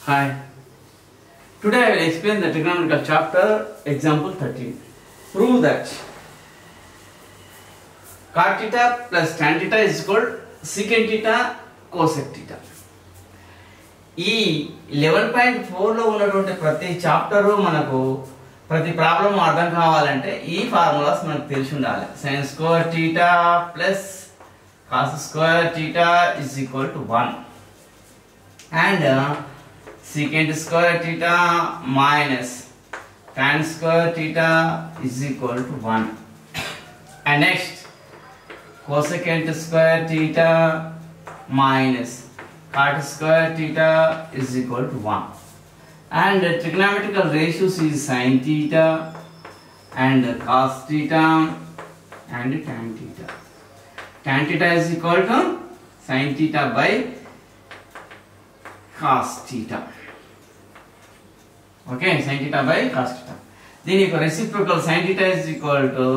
Hi. Today I will explain the trigonometrical chapter, example 13. Prove that cot theta plus tan theta is equal to secant theta cosec theta. ఈ 11.4 లో ఉన్నటువంటి ప్రతి chapter మనకు ప్రతి problem అర్థం కావాలంటే ఈ ఫార్ములాస్ మనకు తెలిసి ఉండాలి. sin square theta plus cos square theta is equal to 1 and secant square theta minus tan square theta is equal to 1 and next cosecant square theta minus cot square theta is equal to 1 and trigonometrical ratios is sin theta and cos theta and tan theta. Tan theta is equal to sin theta by cos theta. Okay, sin theta by cos theta. Then if reciprocal sin theta is equal to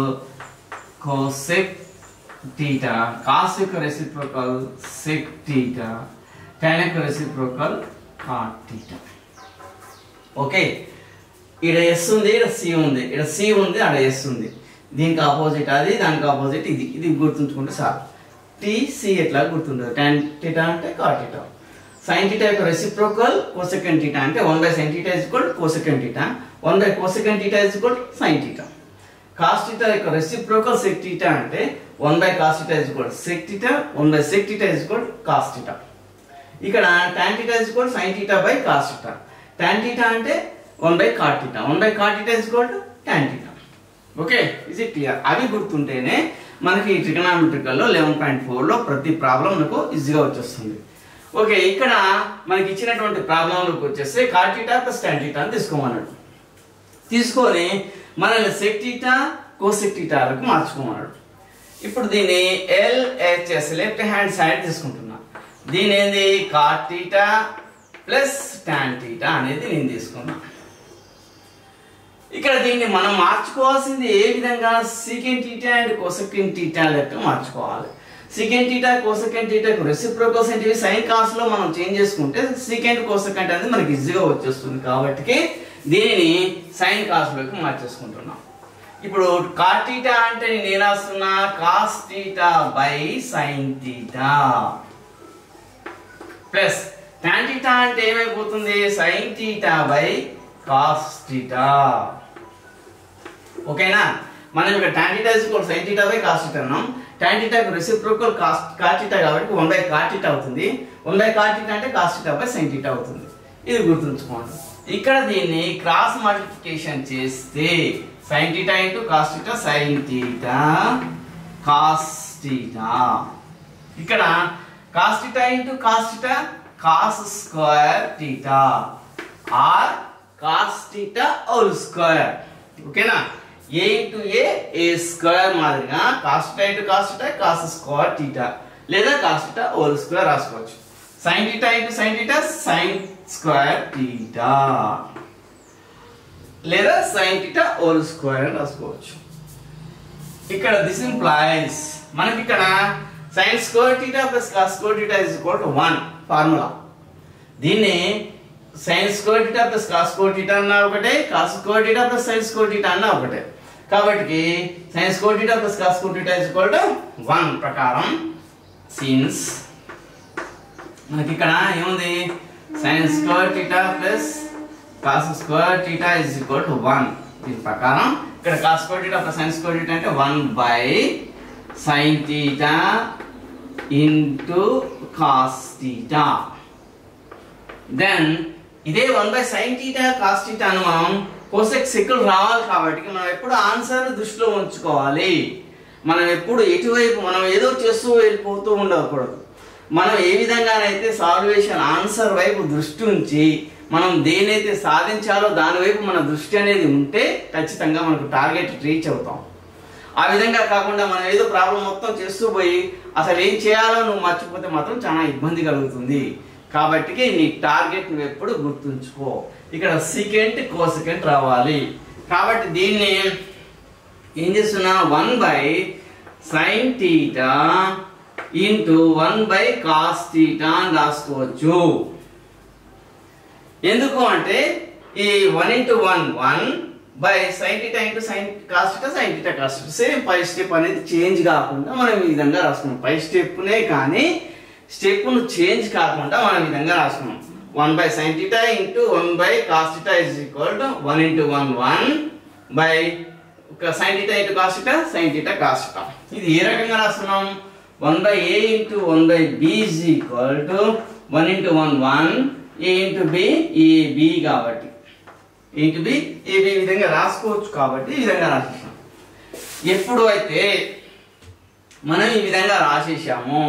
cosec theta, cos reciprocal sec theta, tan reciprocal cot theta. Okay, ఇక్కడ s ఉంది, ఇక్కడ c ఉంది, ఇక్కడ c ఉంది, అక్కడ s ఉంది. దీనికి opposite అది, దానికి ఆపోజిట్ ఇది. ఇది గుర్తుంచుకుంటే చాలు. t c ఎట్లా గుర్తుండదు. tan theta అంటే cot theta. sin theta యొక్క రెసిప్రోకల్ cosecant theta అంటే 1/sin theta is equal to cosecant theta, 1/cosecant theta is equal to sin theta. cos theta యొక్క రెసిప్రోకల్ sec theta అంటే 1/cos theta is equal to sec theta, 1/sec theta is equal to cos theta. ఇక్కడ tan theta is equal to sin theta by cos theta. tan theta అంటే 1/cot theta, 1/cot theta is equal to tan theta. Okay, is it clear? అవి గుర్తుంటేనే మనకి ట్రిగనామెట్రికల్ లో 11.4 లో ప్రతి problem మనకు ఈజీగా వచ్చేస్తుంది. ఓకే, ఇక్కడ మనకి ఇచ్చినటువంటి ప్రాబ్లంలోకి వచ్చేస్తే cot theta plus tan theta అని తీసుకోమన్నాడు. తీసుకొని మనల్ని sec theta cosec theta లకు మార్చుకోమన్నాడు. ఇప్పుడు దీన్ని LHS లెఫ్ట్ హ్యాండ్ సైడ్ తీసుకుంటున్నా. దీని ఏంది cot theta plus tan theta అనేది నేను తీసుకున్నా. ఇక్కడ దీన్ని మనం మార్చుకోవాల్సింది ఏ విధంగా secant theta and cosecant theta లెక్క మార్చుకోవాలి. secant theta cosecant theta కు రెసిప్రోకల్స్ అంటే sin cos లో మనం చేంజ్ చేసుకుంటే secant cosecant అనేది మనకి ఈజీగా వచ్చేస్తుంది. కాబట్టి దీనిని sin cos లోకి మార్చేసుకుంటున్నాం. ఇప్పుడు cot theta అంటే నేను ఏం రాస్తున్నా, cos theta by sin theta plus tan theta అంటే ఏమైపోతుంది, sin theta by cos theta. ఓకేనా? మనం ఇక్కడ tan theta is equal to sin theta by cos theta అన్నాం. tan theta కు రెసిప్రోకల్ cot theta కాబట్టి 1/cot theta అవుతుంది. 1/cot theta అంటే cos theta by sin theta అవుతుంది. ఇది గుర్తుంచుకోండి. ఇక్కడ దీన్ని క్రాస్ మల్టిప్లికేషన్ చేస్తే sin theta into cos theta, sin theta cos theta. ఇక్కడ cos theta into cos theta, cos square theta or cos theta whole square. ఓకేనా? a into a square మాదిరిగా cos theta into cos theta, cos square theta లేదా cos theta whole square రాసుకోవచ్చు. sin theta into sin theta, sin square theta లేదా sin theta whole square రాసుకోవచ్చు. ఇక్కడ this implies మనకి ఇక్కడ sin square theta plus cos square theta is equal to 1 formula. దీన్ని sin square theta plus cos square theta అన్నా ఒకటే, cos square theta plus sin square theta అన్నా ఒకటే. కాబట్టి sin square theta plus cos square theta is equal to 1 ప్రకారం since మనకి ఇక్కడ ఏముంది, sin square theta plus cos square theta is equal to 1. దీని ప్రకారం ఇక్కడ cos square theta plus sin square theta అంటే 1/sin theta into cos theta. Then ఇదే 1/sin theta cos theta ను మనం cosec సెక్లు రావాలి కాబట్టి మనం ఎప్పుడు ఆన్సర్ దృష్టిలో ఉంచుకోవాలి. మనం ఎప్పుడు ఎటువైపు మనం ఏదో చేస్తూ వెళ్ళిపోతూ ఉండకూడదు. మనం ఏ విధంగానైతే సాల్వేషన్ ఆన్సర్ వైపు దృష్టి ఉంచి మనం దేనైతే సాధించాలో దాని వైపు మన దృష్టి అనేది ఉంటే ఖచ్చితంగా మనకు టార్గెట్ రీచ్ అవుతాం. ఆ విధంగా కాకుండా మనం ఏదో ప్రాబ్లం మొత్తం చేస్తూ పోయి అసలు ఏం చేయాలో నువ్వు మర్చిపోతే మాత్రం చాలా ఇబ్బంది కలుగుతుంది. కాబట్టి నీ టార్గెట్ నువ్వు ఎప్పుడు గుర్తుంచుకో. ఇక్కడ secant cosecant రావాలి. కాబట్టి దీన్ని ఏం చేస్తున్నా, 1/sin theta into 1/cos theta అని రాసుకోవచ్చు. ఎందుకు అంటే ఈ 1 into 1 1 by sin theta into sin cos theta sin theta cos theta same పై స్టెప్ అనేది చేంజ్ కాకుండా మనం ఈ విధంగా రాసుకున్నాం. పై స్టెప్నే కానీ స్టెప్ను చేంజ్ కాకుండా మనం ఈ విధంగా రాసుకున్నాం. 1 by sin theta into 1 by cos theta is equal to 1 into 1 1 by sin theta into cos theta sin theta cos theta. ఇది ఏ రకంగా రాస్తున్నాం? 1 by a into 1 by b is equal to 1 into 1 1 a into b a b కాబట్టి a into b a b విధంగా రాసుకోవచ్చు కాబట్టి ఈ విధంగా రాసేసాం. ఎప్పుడు అయితే మనం ఈ విధంగా రాసేసాము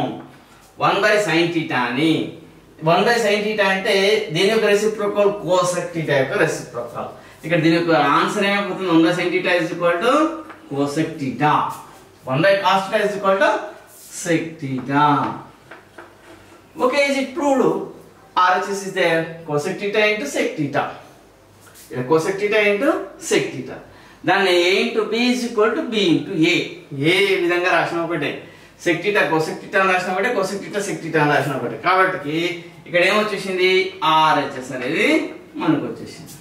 1 by sin theta అని 1 by sin theta అంటే దీని యొక్క రెసిప్రోకల్ cosec theta యొక్క రెసిప్రోకల్. ఇక్కడ దీని యొక్క ఆన్సర్ ఏమైపోతుంది? 1 by sin theta is equal to cosec theta. 1 by cos theta is equal to sec theta. Okay, is it proved? RHS is there. Cosec theta into sec theta. Cosec theta into sec theta. Then a into b is equal to b into a. ఏ విధంగా రాసిన ఒకటే. sec theta cosec theta రాసిన ఒకటే, cosec theta sec theta రాసిన ఒకటే. కాబట్టి ఇక్కడ ఏమొచ్చేసింది? RHS అనేది మనకు వచ్చేసింది.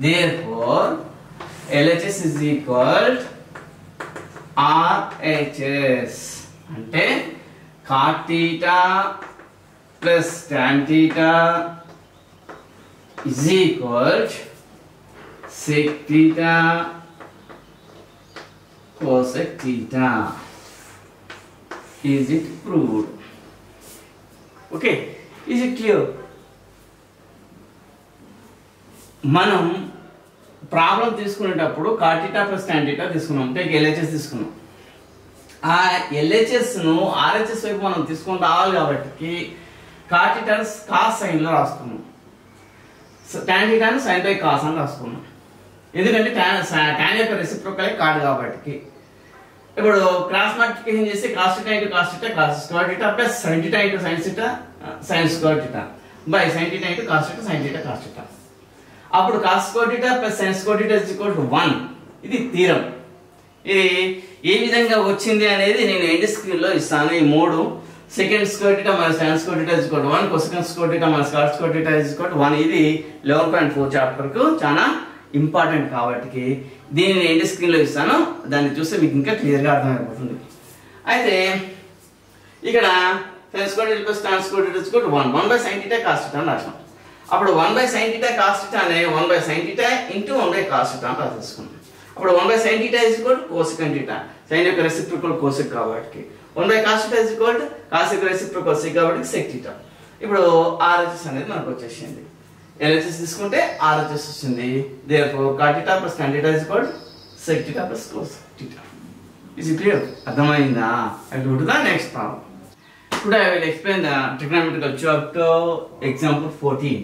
Therefore, LHS is equal to RHS. అంటే cot theta plus tan theta is equal to sec theta cosec theta. Is it proved? Okay, is it clear? మనం ప్రాబ్లం తీసుకునేటప్పుడు cot theta plus tan theta తీసుకున్నాం, అంటే LHS తీసుకున్నాం. ఆ LHS ను RHS వైపు మనం తీసుకొని రావాలి కాబట్టి cot theta cos sin లో రాసుకున్నాం, tan theta ను sin by cos అని రాసుకున్నాం. ఎందుకంటే tan యొక్క రెసిప్రోకల్ cot కాబట్టి. ఇప్పుడు క్రాస్ మల్టిప్లికేషన్ చేసి cos theta into cos theta cos square theta plus sin theta into sin theta sin square theta by sin theta into cos theta sin theta cos theta. అప్పుడు cos square theta plus sin square theta is equal to 1. ఇది theorem. ఇది ఏ విధంగా వచ్చింది అనేది నేను end screen లో ఇస్తాను. ఈ మూడు secant square theta minus tan square theta is equal to 1, cosecant square theta minus cot square theta is equal to 1. ఇది 11.4 చాప్టర్ కు చాలా ఇంపార్టెంట్ కాబట్టి దీనిని ఎండ్ స్క్రీన్ లో ఇస్తాను. దాన్ని చూస్తే మీకు ఇంకా క్లియర్ గా అర్థమైపోతుంది. అయితే ఇక్కడ sin square theta plus tan square theta is equal to 1 by sin theta cos theta అని రాసాం. అప్పుడు 1 by sin theta cos theta అనే 1 by sin theta into 1 by cos theta అని రాసేసుకున్నాం. అప్పుడు 1 by sin theta is equal to cosecant theta, sin యొక్క reciprocal cosec కాబట్టి 1 by cos theta is equal to cos యొక్క reciprocal sec కాబట్టి sec theta. ఇప్పుడు RHS అనేది మనకు వచ్చేసింది. LHS తీసుకుంటే RHS వచ్చింది. Therefore cot theta plus tan theta is equal to sec theta plus cosec theta. Is it clear? అర్థమైందా? I go to the next problem. Today I will explain the trigonometrical chapter example 14.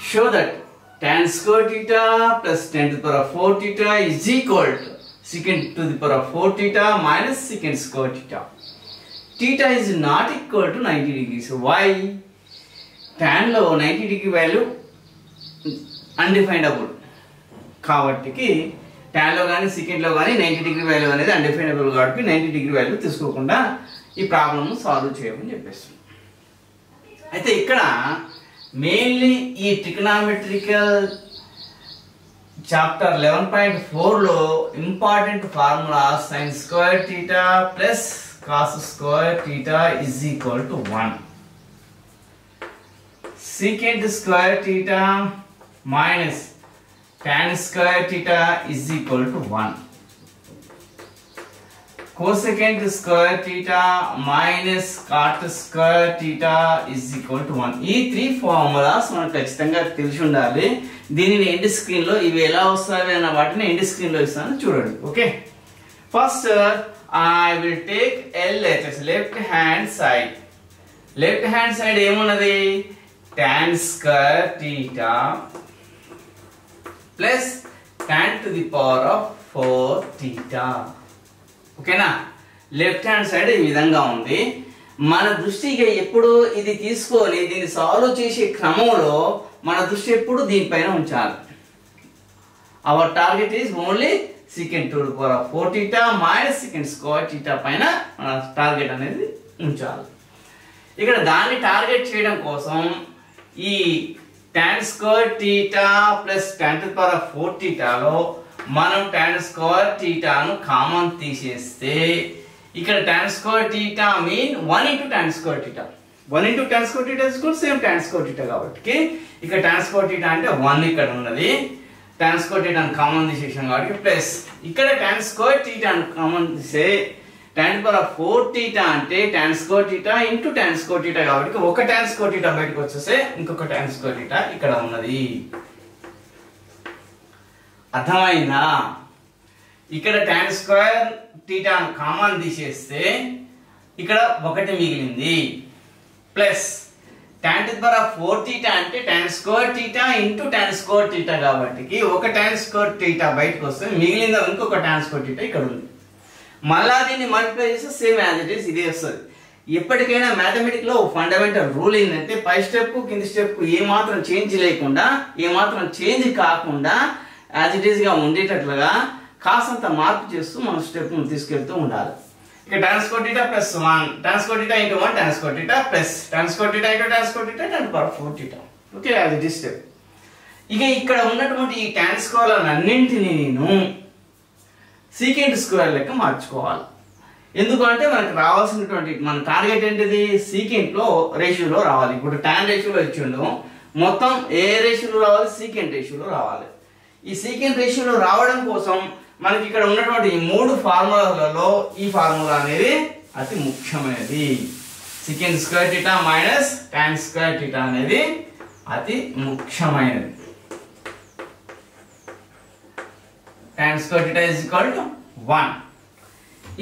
Show that tan square theta plus tan to the power of 4 theta is equal to secant to the power of 4 theta minus secant square theta. Theta is not equal to 90 degrees. Why? Tan లో 90 degree value undefinable కాబట్టి tan లో కానీ secant లో కానీ 90 degree value అనేది undefinable కాబట్టి 90 degree value తీసుకోకుండా ఈ ప్రాబ్లమ్ సాల్వ్ చేయమని చెప్పేస్తాం. అయితే ఇక్కడ మెయిన్లీ ఈ ట్రిగనామెట్రికల్ చాప్టర్ 11.4 లో important formula sin square theta plus cos square theta is equal to 1. Secant square theta minus tan square theta is equal to 1. Cosecant square theta minus cot square theta is equal to 1. ఈ 3 formulas మనకు ఖచ్చితంగా తెలిసి ఉండాలి. దీనిని end screen లో ఇవి ఎలా వస్తాయి అన్న వాటిని ఎండ్ స్క్రీన్ లో ఇస్తాను చూడండి. Okay, first I will take LHS, left hand side. Left hand side ఏమున్నది? tan square theta plus tan to the power of 4 theta. ఓకేనా? లెఫ్ట్ హ్యాండ్ సైడ్ ఈ విధంగా ఉంది. మన దృష్టిగా ఎప్పుడు ఇది తీసుకొని దీన్ని సాల్వ్ చేసే క్రమంలో మన దృష్టి ఎప్పుడు దీనిపైన ఉంచాలి. Our target is only secant to the power of 4 theta minus secant square theta పైన మన టార్గెట్ అనేది ఉంచాలి. ఇక్కడ దాన్ని టార్గెట్ చేయడం కోసం ఈ tan square theta plus tan to the power of 4 థీటాలో మనం tan స్క్వేర్ థీటాను కామన్ తీసేస్తే ఇక్కడ tan square theta mean 1 into tan square theta 1 into tan square theta is same tan square theta కాబట్టి ఇక్కడ tan స్క్వేర్ థీటా అంటే 1 ఇక్కడ ఉన్నది tan square థీటాను common తీసేసాం కాబట్టి ప్లస్ ఇక్కడ tan స్క్వేర్ థీటాను కామన్ తీసే tan to the power of 4 theta అంటే tan square theta into tan square theta కాబట్టి ఒక tan స్క్వేర్ థీటా బయటకు వచ్చేస్తే ఇంకొక tan స్క్వేర్ థీటా ఇక్కడ ఉన్నది. అర్థమైందా? ఇక్కడ tan స్క్వేర్ థీటాను కామన్ తీసేస్తే ఇక్కడ ఒకటి మిగిలింది plus tan to the power of 4 theta అంటే tan square theta into tan square theta కాబట్టి ఒక tan స్క్వేర్ థీటా బయటకు వస్తే మిగిలింది ఇంకొక tan స్క్వేర్ థీటా ఇక్కడ ఉంది. మళ్ళా దీన్ని మల్టిప్లై చేస్తే సేమ్ యాజ్ ఇట్ ఈస్ ఇదే వస్తుంది. ఎప్పటికైనా మ్యాథమెటిక్స్ లో ఫండమెంటల్ రూల్ ఏంటంటే పై స్టెప్ కింది స్టెప్ ఏ మాత్రం చేంజ్ లేకుండా ఏ మాత్రం చేంజ్ కాకుండా యాజ్ ఇట్ ఈస్ గా ఉండేటట్లుగా కాసంత మార్పు చేస్తూ మనం స్టెప్ తీసుకెళ్తూ ఉండాలి. ఇక tan square theta plus 1 tan square theta into 1 tan square theta plus tan square theta into tan square theta tan to the power of 4 theta. Okay, as it is step. ఇక ఇక్కడ ఉన్నటువంటి ఈ tan square అన్నింటినీ నేను secant square లెక్క మార్చుకోవాలి. ఎందుకంటే మనకు రావాల్సినటువంటి మన టార్గెట్ ఏంటిది సీకెంట్ లో రేషియోలో రావాలి. ఇప్పుడు tan రేషియోలో ఇచ్చిండు, మొత్తం ఏ రేషియోలో రావాలి సీకెంట్ రేషియోలో రావాలి. ఈ సీకెంట్ రేషియోలో రావడం కోసం మనకి ఇక్కడ ఉన్నటువంటి ఈ మూడు ఫార్ములాలలో ఈ ఫార్ములా అనేది అతి ముఖ్యమైనది. Secant square theta minus tan square theta అనేది అతి ముఖ్యమైనది. tan square theta is equal to 1.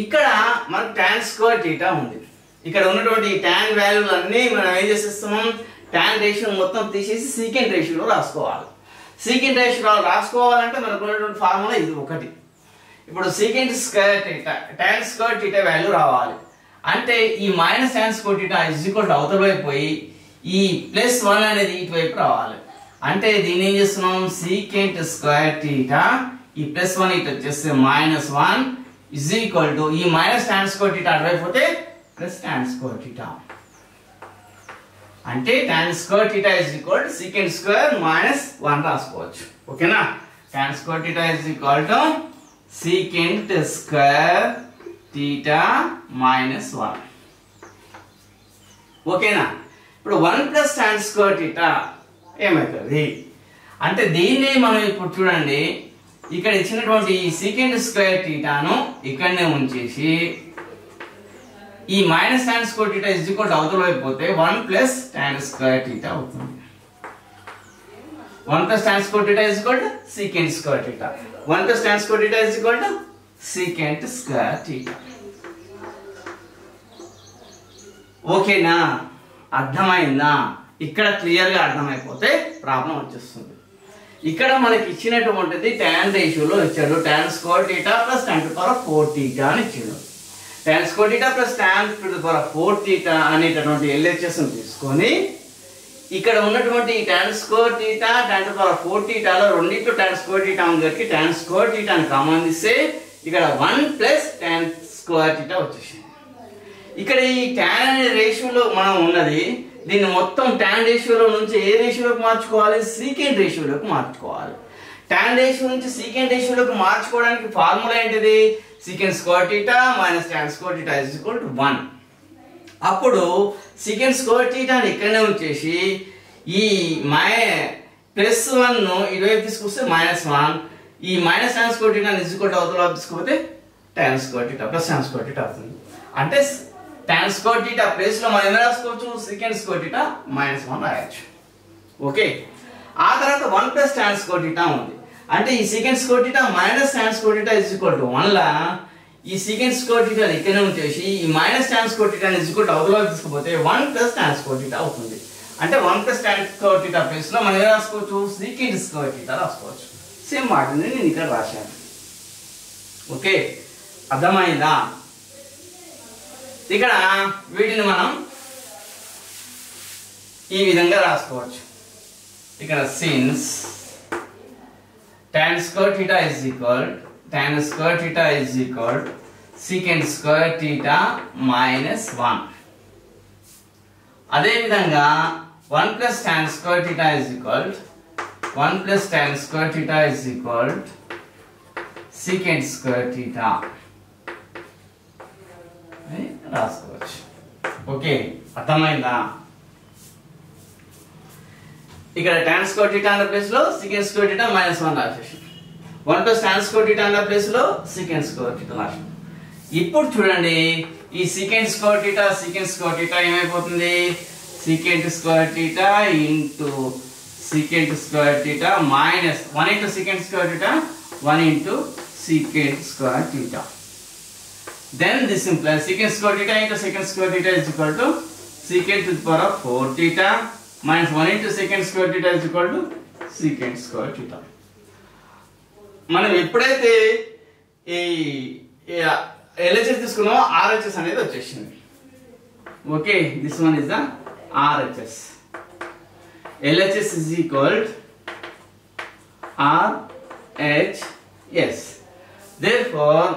ఇక్కడ మనకు tan స్క్వేర్ థీటా ఉంది. ఇక్కడ ఉన్నటువంటి tan వాల్యూలు అన్ని మనం ఏం చేసేస్తున్నాం tan రేషియో మొత్తం తీసేసి సీకెంట్ రేషియోలో రాసుకోవాలి. సీకెంట్ రేషియోలో రాసుకోవాలంటే మనకు ఉన్నటువంటి ఫార్ములా ఇది ఒకటి. ఇప్పుడు secant square theta tan square theta value రావాలి అంటే ఈ minus tan square theta is equal to అవతల వైపు పోయి ఈ ప్లస్ 1 అనేది ఇటువైపు రావాలి. అంటే దీన్ని ఏం చేస్తున్నాం సీకెంట్ స్క్వేర్ థీటా ఈ ప్లస్ 1 ఇటు వచ్చేస్తే మైనస్ 1 ఇజ్ ఈక్వల్ టు ఈ మైనస్ tan స్క్వేర్ థీటా అటువైపు పోతే ప్లస్ tan స్క్వేర్ థీటా. అంటే tan square theta is equal to secant square minus 1 రాసుకోవచ్చు. ఓకేనా? tan square theta is equal to secant square theta minus 1. ఓకేనా? ఇప్పుడు 1 plus tan square theta ఏమవుతుంది అంటే దీన్ని మనం ఇప్పుడు చూడండి ఇక్కడ ఇచ్చినటువంటి ఈ సీకెంట్ స్క్వేర్ థీటాను ఇక్కడనే ఉంచేసి ఈ minus tan square theta is equal to అవతల వైపు పోతే 1 ప్లస్ tan స్క్వేర్ థీటా అవుతుంది. 1 plus tan square theta is equal to secant square theta. 1 plus tan square theta is equal to secant square theta. ఓకేనా? అర్థమైందా? ఇక్కడ clear గా అర్థమైపోతే problem వచ్చేస్తుంది. ఇక్కడ మనకి ఇచ్చినటువంటిది tan రేషియోలో ఇచ్చాడు tan square theta plus tan to the power of 4 theta అని ఇచ్చాడు. tan square theta plus tan to the power of 4 theta అనేటటువంటి LHS ని తీసుకొని ఇక్కడ ఉన్నటువంటి tan square theta tan to the power of 4 థీటాలో రెండిట్లో tan స్క్వేర్ థీటా ఉంది కాబట్టి tan స్క్వేర్ థీటాని కామన్ తీస్తే ఇక్కడ 1 ప్లస్ tan స్క్వేర్ థీటా వచ్చేసింది. ఇక్కడ ఈ tan అనే రేషియోలో మనం ఉన్నది దీన్ని మొత్తం tan రేషియోలో నుంచి ఏ రేషియోలోకి మార్చుకోవాలి సీకెంట్ రేషియోలోకి మార్చుకోవాలి. tan రేషియో నుంచి సీకెంట్ రేషియోలోకి మార్చుకోవడానికి ఫార్ములా ఏంటిది secant square theta minus tan square theta is equal to 1. అప్పుడు సీకెంట్ స్క్వేర్ థీటాని ఇక్కడనే ఉంచేసి ఈ ప్లస్ 1 ను ఇటువైపు తీసుకొస్తే మైనస్ 1 ఈ మైనస్ tan స్క్వేర్ థీటాని ఇజ్ ఈక్వల్ టు అవతల తీసుకపోతే tan square theta plus tan square theta అవుతుంది. అంటే tan స్క్వేర్ థీటా ప్లేస్ లో మనం ఏం రాసుకోవచ్చు సీకెంట్ స్క్వేర్ థీటా మైనస్ 1 రాయొచ్చు. ఓకే, ఆ తర్వాత 1 ప్లస్ tan స్క్వేర్ థీటా ఉంది అంటే ఈ secant square theta minus tan square theta is equal to 1 లా ఈ సీకెంట్ స్క్వేర్ థీటాని ఇక్కడనే ఉంచేసి ఈ మైనస్ tan స్క్వేర్ థీటాని ఇజ్ ఈక్వల్ టు అవతల తీసుకపోతే 1 ప్లస్ tan స్క్వేర్ థీటా అవుతుంది. అంటే 1 plus tan square theta place లో మనం ఏం రాసుకోవచ్చు సీకెంట్ స్క్వేర్ థీటా రాసుకోవచ్చు. సేమ్ వాటిని నేను ఇక్కడ రాశాను. ఓకే, అర్థమైందా? ఇక్కడ వీటిని మనం ఈ విధంగా రాసుకోవచ్చు. ఇక్కడ since tan square theta is equal tan square theta is equal secant square theta minus 1. అదే విధంగా 1 plus tan square theta is equal 1 plus tan square theta is equal secant square theta రాసుకోవచ్చు. ఓకే, అర్థమైందా? ఇక్కడ tan square theta అనే place లో secant square theta -1 రాసేసాం. 1 plus tan square theta అనే place లో secant square theta రాసాం. ఇప్పుడు చూడండి, ఈ secant square theta ఏమైపోతుంది? secant square theta into secant square theta minus 1 into secant square theta 1 into secant square theta. Then this implies secant square theta into secant square theta is equal to secant to the power of 4 theta minus 1 into secant square theta is equal to secant square theta. మనం ఎప్పుడైతే ఈ LHS తీసుకున్నామో RHS అనేది వచ్చేసింది. Okay, this one is the RHS. LHS is equal to RHS. Therefore,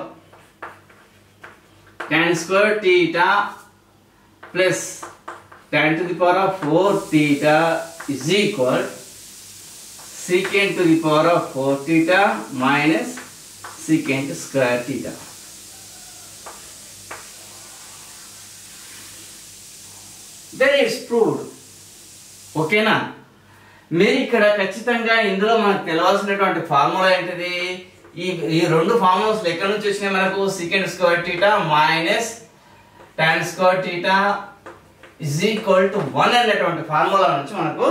tan square theta plus tan to the power of 4 theta is equal secant to the power of 4 theta minus secant square theta. Then it's proved. ఓకేనా? మీరు ఇక్కడ ఖచ్చితంగా ఇందులో మనకు తెలవాల్సినటువంటి formula ఏంటిది? ఈ రెండు formulas ఎక్కడి నుంచి వచ్చినాయి మనకు? secant square theta minus tan square theta is equal to 1 అనేటువంటి ఫార్ములా నుంచి మనకు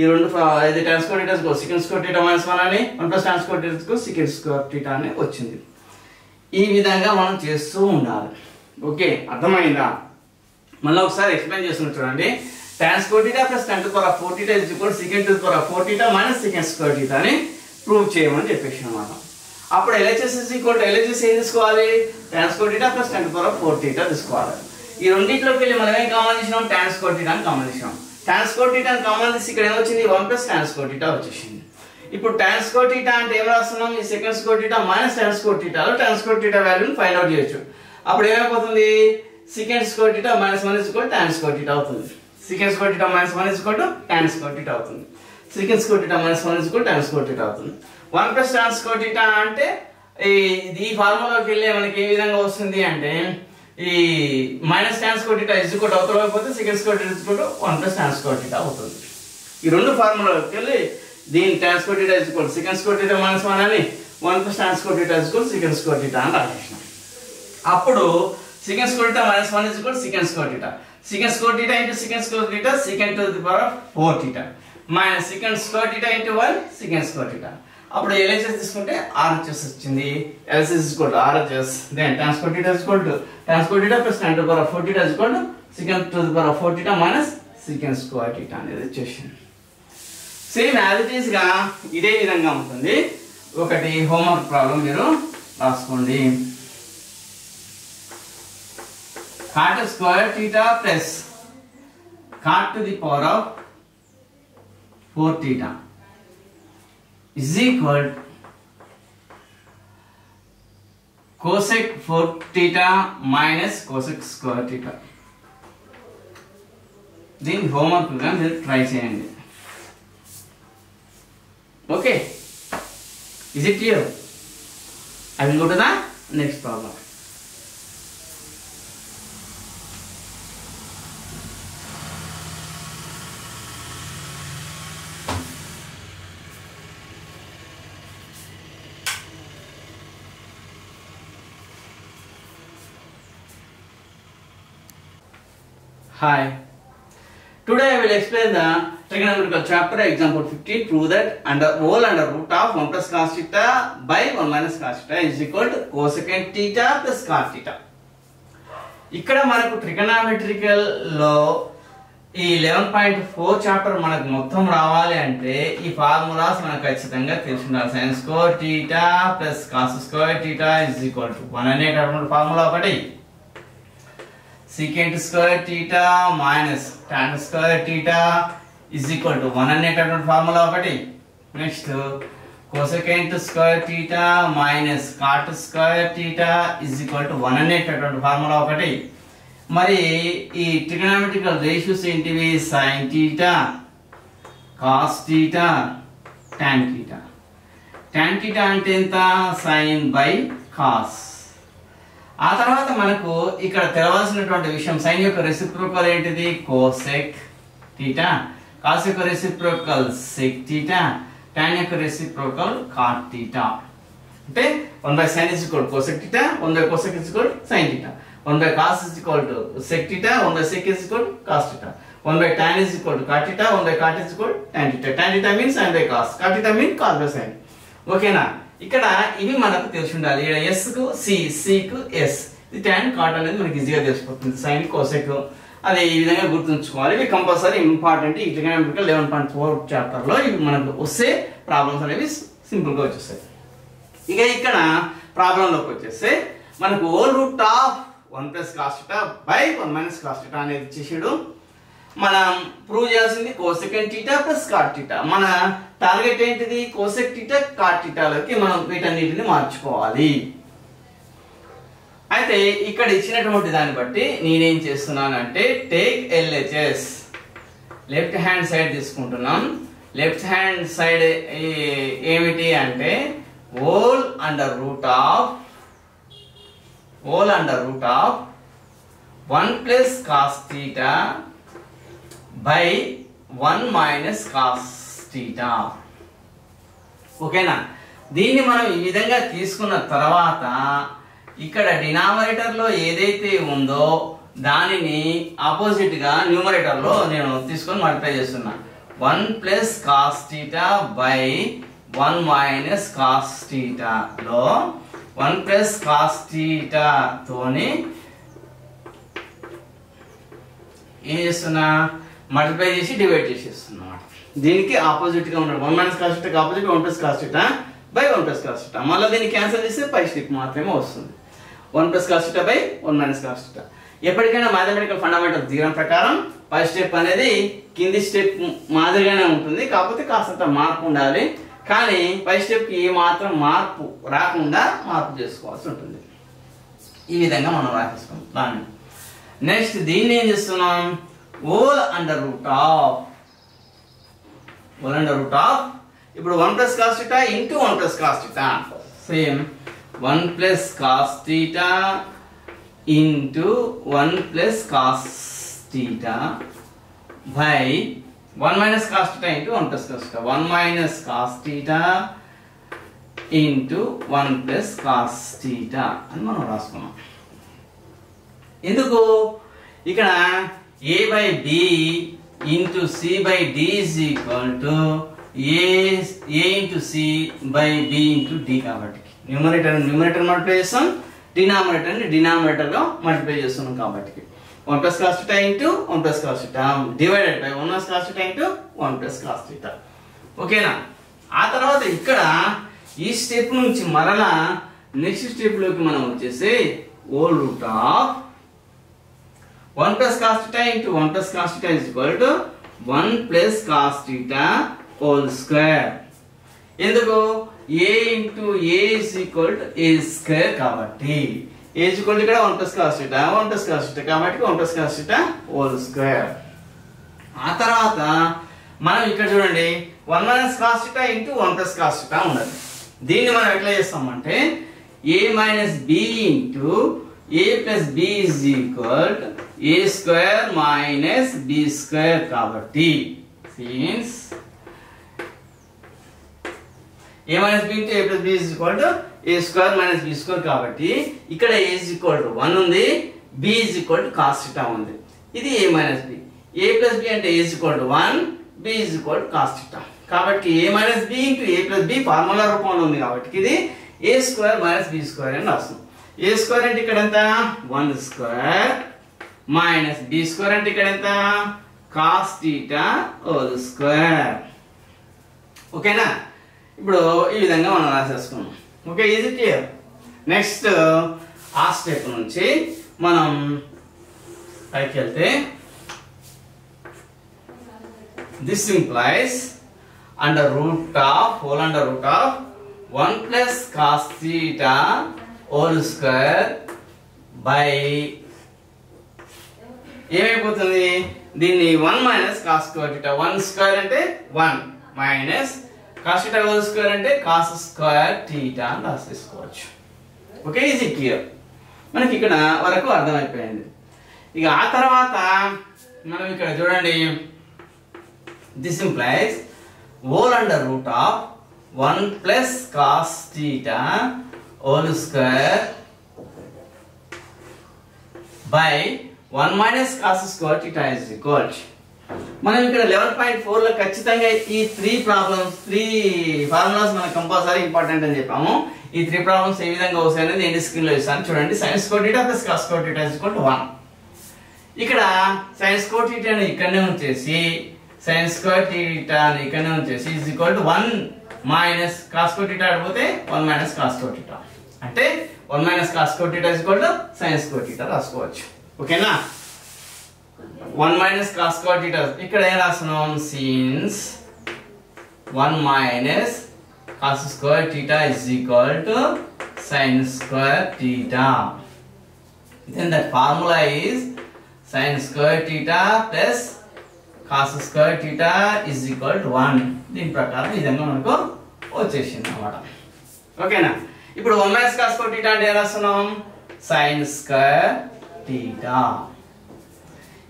ఈ రెండు ఇది tan square theta secant square theta -1 అని 1 plus tan square theta secant square theta అని వచ్చింది. ఈ విధంగా మనం చేస్తూ ఉండాలి. ఓకే, అర్థమైందా? మళ్ళీ ఒకసారి ఎక్స్ప్లెయిన్ చేస్తున్నా చూడండి. tan square theta plus tan to the power of 4 theta is equal to secant to the power of 4 theta minus secant square theta అని ప్రూవ్ చేయమని చెప్పేసి అన్నమాట. అప్పుడు LHS is equal to LHS ఏం తీసుకోవాలి? tan square theta plus tan to the power of 4 theta తీసుకోవాలి. ఈ రెండింటిలోకి వెళ్ళి మనం ఏం కామన్ చేసినాం? tan square theta అని కామన్ చేసినాం. tan square theta అని కామన్ చేసి ఇక్కడ ఏమొచ్చింది? 1 plus tan square theta వచ్చేసింది. ఇప్పుడు tan square theta అంటే ఏం రాస్తున్నాం? ఈ secant square theta minus tan square theta లో tan square theta వాల్యూని ఫైండ్ అవుట్ చేయొచ్చు. అప్పుడు ఏమైపోతుంది? secant square theta -1 is equal to tan square theta అవుతుంది. secant square theta -1 is equal to tan square theta అవుతుంది. secant square theta -1 is equal to tan square theta అవుతుంది. 1 plus tan square theta అంటే ఈ ఫార్ములాకి వెళ్ళి మనకి ఏ విధంగా వస్తుంది అంటే ఈ minus tan square theta is equal to అవతల అయిపోతే secant square theta is equal to 1 plus tan square theta అవుతుంది. ఈ రెండు ఫార్ములాకి వెళ్ళి దీని tan square theta is equal to secant square theta -1 అని 1 plus tan square theta is equal to secant square theta అని రాసేసాం. అప్పుడు secant square theta -1 is equal to secant square theta. Secant square theta into secant square theta secant to the power of 4 theta minus secant square theta into 1 secant square theta. అప్పుడు LHS తీసుకుంటే RHS వచ్చింది. LHS is equal to RHS. Then tan square theta is equal to tan square theta plus tan to the power of 4 theta is equal to secant to the power of 4 theta minus secant square theta అనేది వచ్చేసింది. Same as it is గా ఇదే విధంగా ఉంటుంది. ఒకటి homework problem మీరు రాసుకోండి. cot square theta plus cot to the power of 4 theta is equal to cosec 4 theta minus cosec square theta. దీని హోంవర్క్ గా మీరు ట్రై చేయండి. Okay, is it clear? I will go to the next problem. Hi. Today I will explain the trigonometrical chapter example 15. Prove that whole under root of 1 plus cos theta by 1 minus cos theta is equal to cosecant theta plus cot theta. ఇక్కడ మనకు ట్రిగోనోమెట్రికల్ లో ఈ 11.4 chapter మనకు మొత్తం రావాలి అంటే ఈ formulas మనకు ఖచ్చితంగా తెలిసి ఉండాలి. sin square theta plus cos square theta is equal to 1 అనేటటువంటి ఫార్ములా ఒకటి, secant square theta minus tan square theta is equal to 1 అనేటటువంటి ఫార్ములా ఒకటి, next cosecant square theta minus cot square theta is equal to 1 అనేటటువంటి formula ఒకటి, మరి ఈ ట్రిగనామెట్రికల్ ratios ఏంటివి? sin θ, cos θ, tan θ. tan θ అంటే ఎంత? sin by cos. ఆ తర్వాత మనకు ఇక్కడ తెలవాల్సినటువంటి విషయం sin యొక్క రెసిప్రోకల్ ఏంటిది? cosec θ, cos యొక్క రెసిప్రోకల్ sec θ, tan యొక్క రెసిప్రోకల్ cot θ. అంటే 1/sin is equal to cosec θ, 1/cosec is equal to sin θ, 1/cos is equal to sec θ, 1/sec is equal to cos θ, 1/tan is equal to cot θ, 1/cot is equal to tan θ. tan θ means sin by cos, cot θ means cos by sin. ఓకేనా? ఇక్కడ ఇవి మనకు తెలిసి ఉండాలి. ఇక్కడ s కు c కు s, ఇది tan cot అనేది మనకి ఈజీగా తెలిసిపోతుంది. sin cosec అది ఈ విధంగా గుర్తుంచుకోవాలి. ఇవి కంపల్సరీ ఇంపార్టెంట్. ఈ ట్రిగనామెట్రికల్ 11.4 చాప్టర్ లో ఇవి మనకు వస్తే ప్రాబ్లమ్స్ అనేవి సింపుల్ గా వచ్చేస్తాయి. ఇక ఇక్కడ ప్రాబ్లం లోకి వచ్చేస్తే మనకు whole root of 1 + cos θ by 1 - cos θ అనేది ఇచ్చేసాడు. మనం ప్రూవ్ చేయాల్సింది cosecant θ ప్లస్ cot θ. మన టార్గెట్ ఏంటిది? cosec θ cot θ లోకి మనం వీటన్నిటిని మార్చుకోవాలి. అయితే ఇక్కడ ఇచ్చినటువంటి దాన్ని బట్టి నేనేం చేస్తున్నానంటే take LHS, left hand side తీసుకుంటున్నాం. లెఫ్ట్ హ్యాండ్ సైడ్ ఏమిటి అంటే whole under root of 1 plus cos theta by 1 - cos theta. ఓకేనా? దీన్ని మనం ఈ విధంగా తీసుకున్న తర్వాత ఇక్కడ డినామినేటర్ లో ఏదైతే ఉందో దానిని ఆపోజిట్ గా న్యూమరేటర్ లో నేను తీసుకొని మల్టిప్లై చేస్తున్నా. 1 plus cos theta by 1 - cos θ లో 1 plus cos θ తోని ఏం చేస్తున్నా? మల్టిప్లై చేసి డివైడ్ చేసేస్తున్నా. దీనికి ఆపోజిట్ గా ఉన్నాడు. 1 - cos θ కి opposite 1 plus cos θ by 1 plus cos θ. మళ్ళీ దీన్ని క్యాన్సిల్ చేస్తే పై స్టెప్ మాత్రమే వస్తుంది. 1 plus cos θ by 1 - cos θ. ఎప్పటికైనా మ్యాథమెటికల్ ఫండమెంటల్ థియరం ప్రకారం పై స్టెప్ అనేది కింది స్టెప్ మాదిరిగానే ఉంటుంది. కాకపోతే కాస్తంత మార్పు ఉండాలి. కానీ పై స్టెప్ ఏ మాత్రం మార్పు రాకుండా మార్పు చేసుకోవాల్సి ఉంటుంది. ఈ విధంగా మనం రాసేసుకుంటాం. నెక్స్ట్ దీన్ని ఏం చేస్తున్నాం? ఓల్ అండర్ రూట్ ఆఫ్ ఇప్పుడు 1 plus cos θ into 1 plus cos θ. Same 1 plus cos θ into 1 plus cos θ by 1 - cos θ into 1 plus cos θ. 1 - cos θ into 1 plus cos θ అని మనం రాసుకున్నాం. ఎందుకు? ఇక్కడ a by b into c by d is equal to a into c by b into d కాబట్టి numerator multiply చేస్తాం, denominator గా multiply చేస్తున్నాం కాబట్టి 1 plus cos θ into 1 plus cos θ divided by 1 - cos θ into 1 plus cos θ. ఓకేనా? ఆ తర్వాత ఇక్కడ ఈ స్టెప్ నుంచి మరలా నెక్స్ట్ స్టెప్ లోకి మనం వచ్చేసి whole root of 1 plus cos θ into 1 plus cos θ is equal to 1 plus cos θ whole square. ఎందుకు? a into a is equal to a square కాబట్టి a is equal to ఇక్కడ 1 plus cos θ 1 plus cos θ కాబట్టి 1 plus cos θ whole square. ఆ తర్వాత మనం ఇక్కడ చూడండి 1 - cos θ into 1 plus cos θ ఉన్నది. దీన్ని మనం ఎట్లా చేస్తామంటే a minus b into a plus b is equal to a square minus b square కాబట్టి since a minus b into a plus b is equal to a square minus b square కాబట్టి ఇక్కడ a is equal to 1 ఉంది, b is equal to cos θ ఉంది. ఇది a minus b. a plus b అంటే a is equal to 1, b is equal to cos θ. కాబట్టి a minus b into a plus b formula రూపంలో ఉంది కాబట్టి ఇది a square minus b square అని రాస్తాం. a square అంటే ఇక్కడ ఎంత? 1 square minus b square అంటే ఇక్కడ ఎంత? cos θ whole square. ఓకేనా? ఇప్పుడు ఈ విధంగా మనం రాసేసుకున్నాం. ఓకే, ఇది క్లియర్. నెక్స్ట్ ఆ స్టెప్ నుంచి మనం పైకి వెళ్తే this implies under root of 1 plus cos θ whole square by ఏమైపోతుంది దీన్ని 1 minus cos square theta 1 square అంటే 1 minus cos theta whole square అంటే కాస్ స్క్వేర్ థీటా అని రాసేసుకోవచ్చు. Okay, easy clear. మనకి ఇక్కడ వరకు అర్థమైపోయింది. ఇక ఆ తర్వాత మనం ఇక్కడ చూడండి, this implies whole under root of 1 plus cos theta whole square by 1 minus cos square theta is equal. మనం ఇక్కడ 11.4 లో ఖచ్చితంగా ఈ 3 ఫార్ములాస్ మనకు కంపల్సరీ ఇంపార్టెంట్ అని చెప్పాము. ఈ 3 ప్రాబ్లమ్స్ ఏ విధంగా వస్తాయి అనేది ఎండ్ స్క్రీన్ లో ఇస్తాను చూడండి. sin square theta plus cos square theta is equal to 1. ఇక్కడ sin స్క్వేర్ థీటాని ఇక్కడనే ఉంచేసి sin స్క్వేర్ థీటాని ఇక్కడనే ఉంచేసి is equal to 1 minus cos square theta అయిపోతే 1 మైనస్ cos స్క్వేర్ థీటా అంటే 1 minus cos square theta is equal to sin square theta రాసుకోవచ్చు. ఓకేనా, 1 మైనస్ cos స్క్వేర్ థీటా ఇక్కడ ఏం రాస్తున్నాం, since 1 minus cos square theta is equal to sin square theta. Then that formula is sin square theta plus cos square theta is equal to 1. దీని ప్రకారం ఈ విధంగా మనకు వచ్చేసింది అన్నమాట. ఓకేనా, ఇప్పుడు 1 minus cos square theta అంటే ఏం రాస్తున్నాం, sin square theta.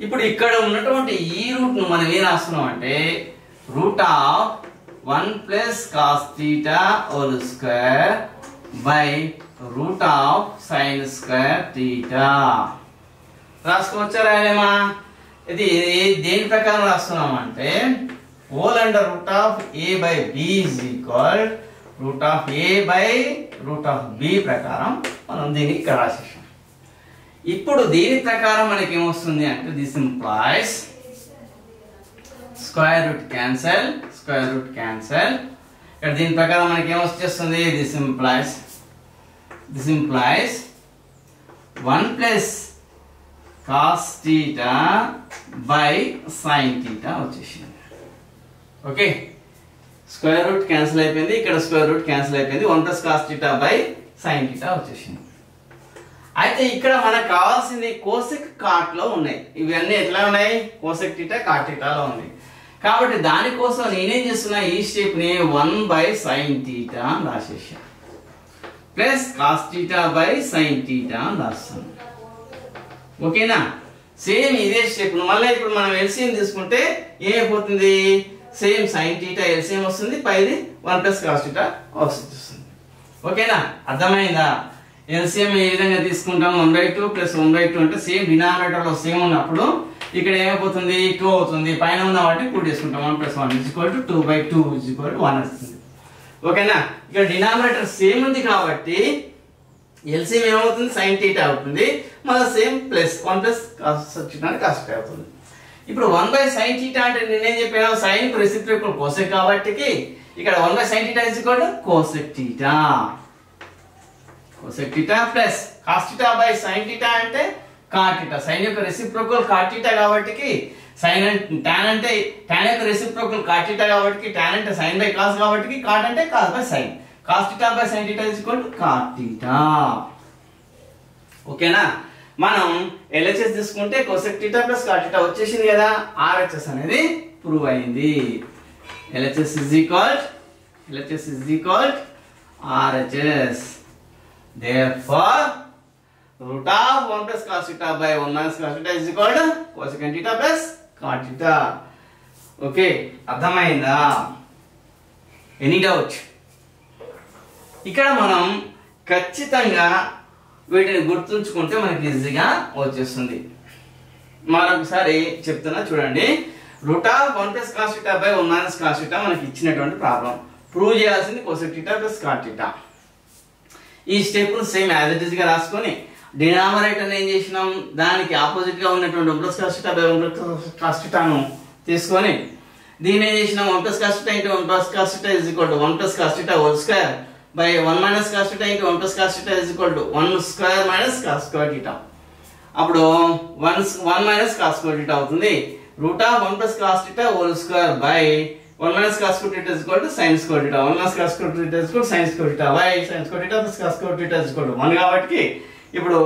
ఇప్పుడు ఇక్కడ ఉన్నటువంటి ఈ రూట్ ను మనం ఏం రాస్తున్నాం అంటే route of 1 plus cos theta whole square by root of sin square theta రాసుకోవచ్చా రాయలేమా? ఇది దేని ప్రకారం రాస్తున్నాం అంటే whole under root of a by b is equal root of a by root of b ప్రకారం మనం దీన్ని ఇక్కడ రాసేసాం. ఇప్పుడు దీని ప్రకారం మనకి ఏమొస్తుంది అంటే this implies square root cancel ఇక్కడ దీని ప్రకారం మనకి ఏమొచ్చేస్తుంది, this implies 1 plus cos theta by sin theta వచ్చేసింది. ఓకే, స్క్వేర్ రూట్ క్యాన్సిల్ అయిపోయింది, ఇక్కడ స్క్వేర్ రూట్ క్యాన్సిల్ అయిపోయింది, 1 plus cos theta by sin theta వచ్చేసింది. అయితే ఇక్కడ మనకు కావాల్సింది కోసెక్ కాట్ లో ఉన్నాయి. ఇవన్నీ ఎట్లా ఉన్నాయి, కోసెక్ థీటా కాట్ థీటాలో ఉంది. కాబట్టి దానికోసం నేనేం చేస్తున్నా, ఈ స్టెప్ ని 1 by sin theta అని రాసేసా plus cos theta by sin theta అని రాస్తాను. ఓకేనా, సేమ్ ఇదే స్టెప్ మళ్ళీ ఇప్పుడు మనం ఎల్సిఎం తీసుకుంటే ఏమైపోతుంది, సేమ్ sin theta ఎల్సిఎం వస్తుంది, పైది 1 plus cos theta వస్తుంది. ఓకేనా, అర్థమైందా? ఎల్సిఎం ఏ విధంగా తీసుకుంటాం, 1/2 ప్లస్ 1/2 అంటే సేమ్ డినామినేటర్ లో సేమ్ ఉన్నప్పుడు ఇక్కడ ఏమైపోతుంది 2 అవుతుంది, పైన ఉన్న వాటిని 2 చేసుకుంటాం. 1 plus 1 is equal to 2/2 is equal to 1 వస్తుంది. ఓకేనా, ఇక్కడ డినామినేటర్ సేమ్ ఉంది కాబట్టి ఎల్సిఎం ఏమవుతుంది, sin theta అవుతుంది, మళ్ళీ same plus 1 plus cos theta cos theta అవుతుంది. ఇప్పుడు 1 by sin theta అంటే నేనేం చెప్పాను, sin కు రెసిప్రోకల్ cosec కాబట్టి ఇక్కడ 1 by sin theta is equal to cosec theta. cosec theta plus cos theta by sin theta అంటే cot theta. sin యొక్క రెసిప్రోకల్ cot theta కాబట్టి sin and tan అంటే tan యొక్క రెసిప్రోకల్ cot theta కాబట్టి tan అంటే sin by cos కాబట్టి cot అంటే cos by sin. cos theta by sin theta is equal to cot theta. ఓకేనా, మనం LHS తీసుకుంటే cosec theta plus cot theta వచ్చేసింది కదా, RHS అనేది ప్రూవ్ అయింది. LHS is equal RHS. Therefore root of 1 plus cos theta by 1 minus cos theta is equal to cosecant theta plus cot theta. Okay, అర్థమైందా? Any doubt? ఇక్కడ మనం ఖచ్చితంగా వీటిని గుర్తుంచుకుంటే మనకి ఈజీగా వచ్చేస్తుంది. మరొకసారి చెప్తున్నా చూడండి, route of 1 plus cos theta by 1 minus cos theta మనకి ఇచ్చినటువంటి ప్రాబ్లం. ప్రూవ్ చేయాల్సింది cosec theta plus cot theta. ఈ step same as it is గా రాసుకొని డినామినేటర్ ఏం చేసినాం, దానికి ఆపోజిట్ గా ఉన్నటువంటి 1 plus cos theta by 1 plus cos theta ను తీసుకొని దీన్ని ఏం చేసినాం, 1 plus cos theta into 1 plus cos theta is equal to 1 plus cos theta whole square by 1 minus cos theta into 1 plus cos theta is equal to 1 square minus cos square theta. అప్పుడు 1 minus cos square theta అవుతుంది. root of 1 plus cos theta whole square by 1 minus cos square theta is equal to sin square theta. 1 minus cos square theta is equal to sin square theta. Why sin square theta plus cos square theta is equal to 1 కాబట్టి ఇప్పుడు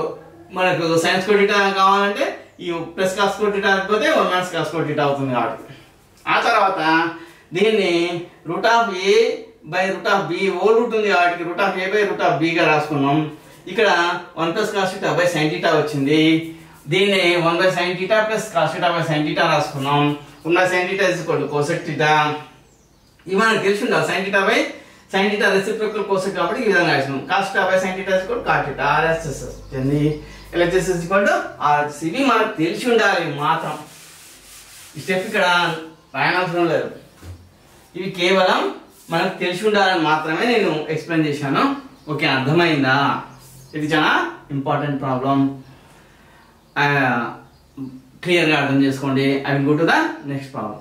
మనకు sin square theta కావాలంటే ఈ plus cos square theta అయిపోతే 1 minus cos square theta అవుతుంది కాబట్టి. ఆ తర్వాత దీన్ని root of A by root of B whole root ఉంది కాబట్టి root of A by root of బిగా రాసుకున్నాం. ఇక్కడ 1 plus cos theta by sine theta వచ్చింది. దీన్ని 1 by sine theta plus cos theta by sine theta రాసుకున్నాం. ఉన్న sine theta is equal to cosec theta. ఇవి మనకు తెలిసి ఉండాలి. Sine theta by sine theta reciprocal cosec కాబట్టి ఈ విధంగా రాసినాం. Cos theta by sine theta is equal to cot theta RHS వచ్చింది. LHS is equal to RHS. ఇవి మనకు తెలిసి ఉండాలి మాత్రం. ఈ స్టెప్ ఇక్కడ రాయనవసరం లేదు. ఇవి కేవలం మనకు తెలిసి ఉండాలని మాత్రమే నేను ఎక్స్ప్లెయిన్ చేశాను. ఓకే, అర్థమైందా? ఇది చాలా ఇంపార్టెంట్ ప్రాబ్లం. క్లియర్గా అర్థం చేసుకోండి. I will go to the next problem.